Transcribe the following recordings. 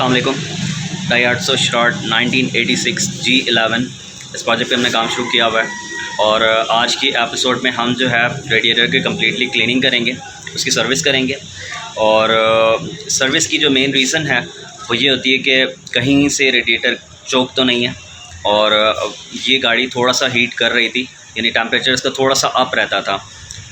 अस्सलाम वालेकुम। Daihatsu Charade 1986 G11 इस प्रोजेक्ट पे हमने काम शुरू किया हुआ है और आज की एपिसोड में हम जो है रेडिएटर की कम्प्लीटली क्लीनिंग करेंगे, उसकी सर्विस करेंगे। और सर्विस की जो मेन रीज़न है वो ये होती है कि कहीं से रेडिएटर चोक तो नहीं है। और ये गाड़ी थोड़ा सा हीट कर रही थी, यानी टेम्परेचर इसका थोड़ा सा अप रहता था,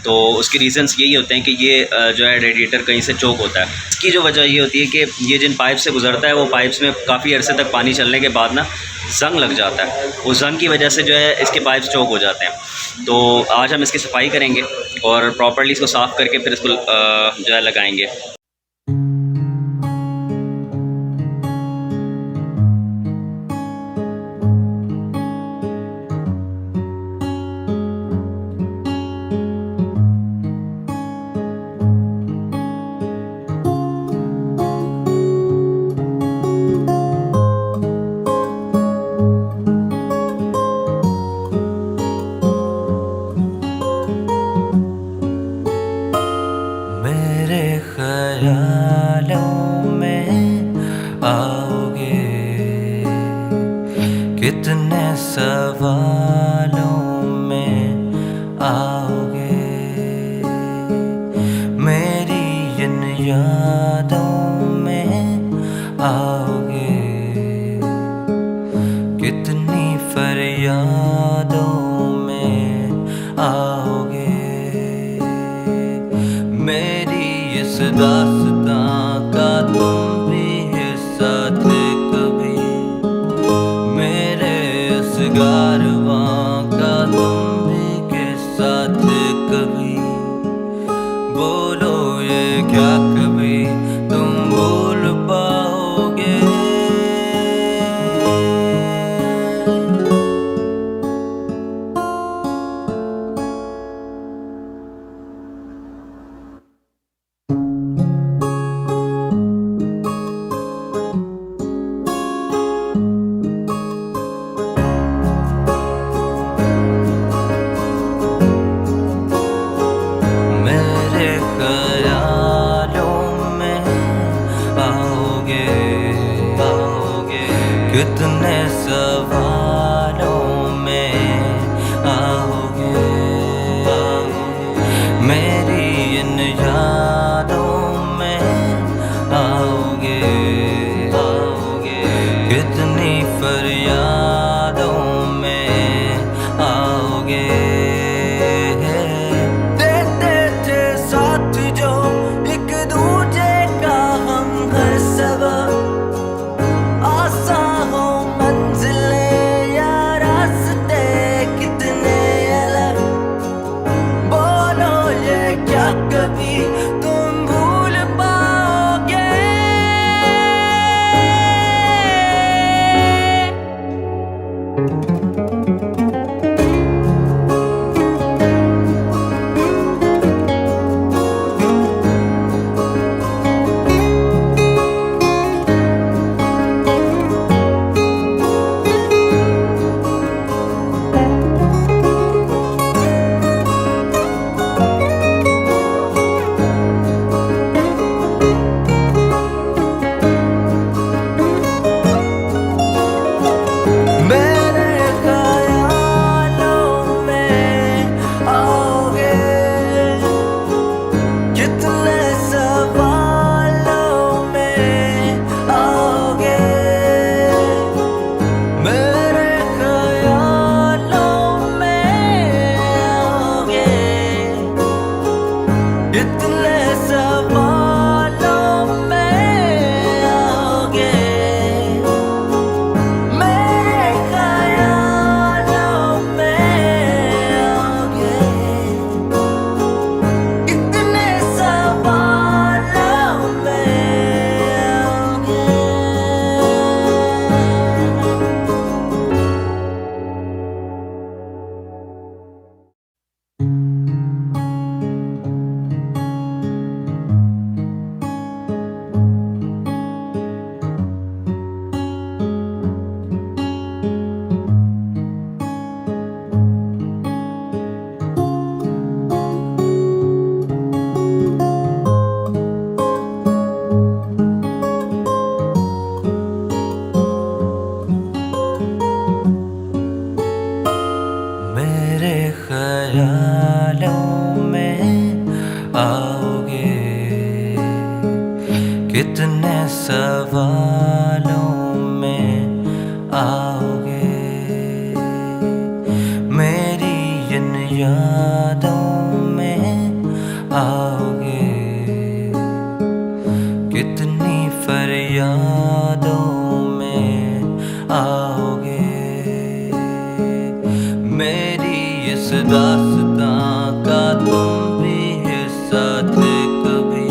तो उसके रीज़न्स यही होते हैं कि ये जो है रेडिएटर कहीं से चोक होता है। इसकी जो वजह ये होती है कि ये जिन पाइप से गुजरता है वो पाइप्स में काफ़ी अरसे तक पानी चलने के बाद ना जंग लग जाता है। उस जंग की वजह से जो है इसके पाइप्स चोक हो जाते हैं। तो आज हम इसकी सफाई करेंगे और प्रॉपर्ली इसको साफ़ करके फिर इसको जो है लगाएंगे। ख्यालों में आओगे, कितने सवालों में आओगे, मेरी इन यादों में आओगे, कितनी फरियादों में आओगे, मेरी इस दास्तां का तुम भी हिस्सा थे कभी, मेरे इस कारवां का तुम भी किस्सा थे कभी। बोलो ये क्या कभी तुम भूल पाओगे? कितने सवालों में आओगे, मेरी इन यादों में आओगे, कितनी फरियादों में आओगे। देते थे साथ जो एक दूजे का हम हर सबब, कभी तुम भूल पाओगे? मेरे इस दास्तां का तुम भी हिस्सा थे कभी,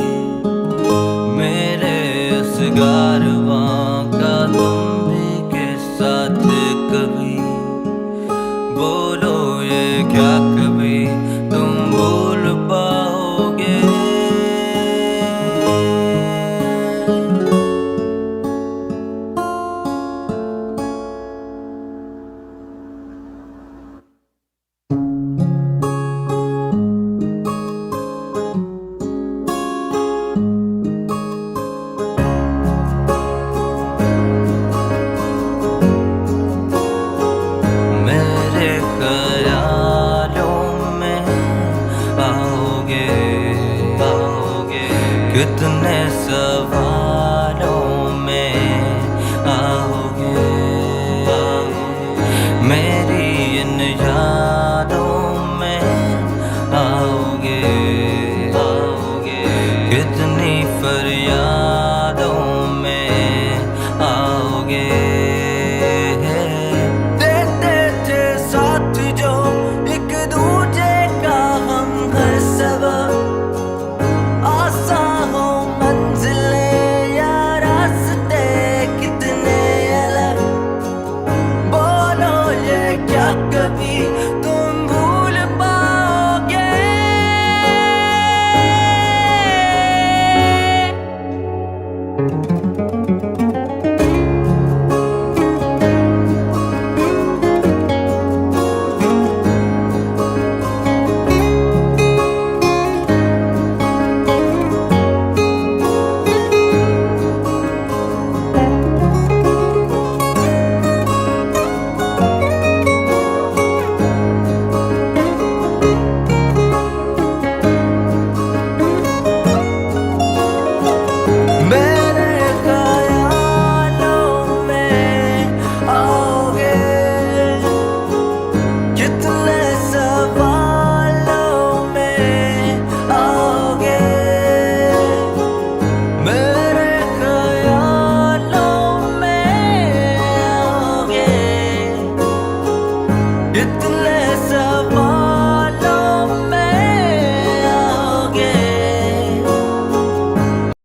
मेरे इस कारवां का तुम भी किस्सा थे कभी। बोलो ये क्या कभी तुम भूल पाओगे? मेरे ख्यालों में आओगे, आओगे, कितने सवालों में आओगे, आओगे, मेरी इन यादों में आओगे, आओगे, कितनी फरियादों में आओगे। देते थे साथ जो एक दूजे का हम हर सबब, आसान हो मंजिलें या रास्ते कितने अलग। बोलो ये क्या कभी